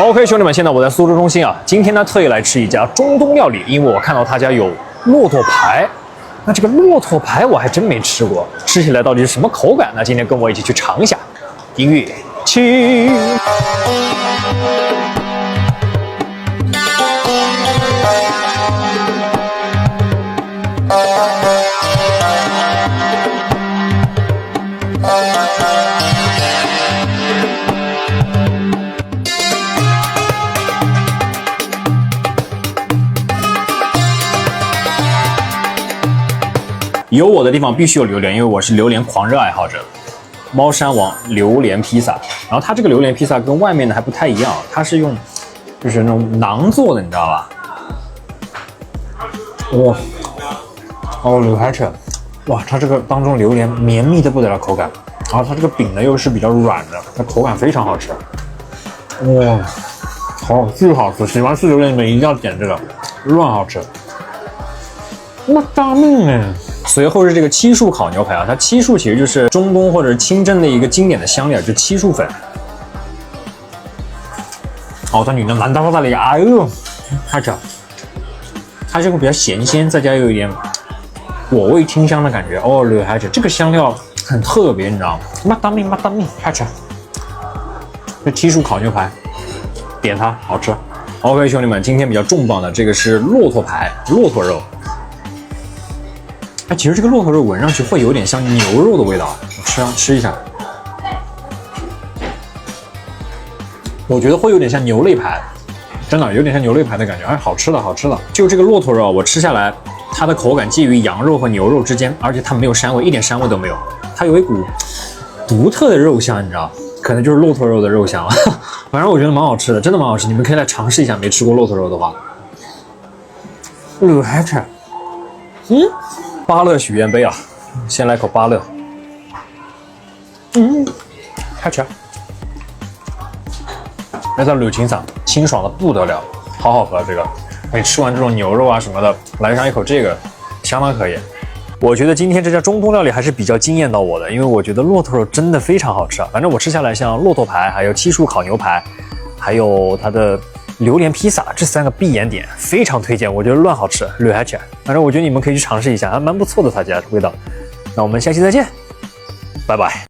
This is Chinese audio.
OK， 兄弟们，现在我在苏州中心啊，今天呢特意来吃一家中东料理，因为我看到他家有骆驼排。那这个骆驼排我还真没吃过，吃起来到底是什么口感？那今天跟我一起去尝一下。音乐起。有我的地方必须有榴莲，因为我是榴莲狂热爱好者。猫山王榴莲披萨，然后它这个榴莲披萨跟外面的还不太一样，它是用就是那种馕做的，你知道吧？哇，哦，榴海扯，哇，它这个当中榴莲绵密的不得了口感，然后它这个饼呢又是比较软的，它口感非常好吃。哇，巨好吃！喜欢吃榴莲你们一定要点这个，乱好吃。那大命哎！随后是这个漆树烤牛排啊，它漆树其实就是中东或者清真的一个经典的香料，就漆树粉。哦，它里面蛮大的嘞，哎呦，太扯！它这个比较咸鲜，再加有一点果味清香的感觉。哦，榴海扯这个香料很特别，你知道吗？妈大命，太扯！这漆树烤牛排，点它，好吃。OK， 兄弟们，今天比较重磅的这个是骆驼排，骆驼肉。其实这个骆驼肉闻上去会有点像牛肉的味道，我吃一下，我觉得会有点像牛肋排，真的有点像牛肋排的感觉，好吃的。就这个骆驼肉，我吃下来，它的口感介于羊肉和牛肉之间，而且它没有膻味，一点膻味都没有，它有一股独特的肉香，你知道，可能就是骆驼肉的肉香，反正我觉得蛮好吃的，真的蛮好吃，你们可以来尝试一下，没吃过骆驼肉的话。还吃，芭乐许愿杯啊，先来口芭乐，开吃。那叫柳青嗓，清爽的不得了，好好喝这个。你吃完这种牛肉啊什么的，来上一口这个，相当可以。我觉得今天这家中东料理还是比较惊艳到我的，因为我觉得骆驼肉真的非常好吃啊。反正我吃下来，像骆驼排，还有漆树烤牛排，还有它的榴莲披萨，这3个必点点，非常推荐。我觉得乱好吃，绿海吃。反正我觉得你们可以去尝试一下，还蛮不错的，它家味道。那我们下期再见，拜拜。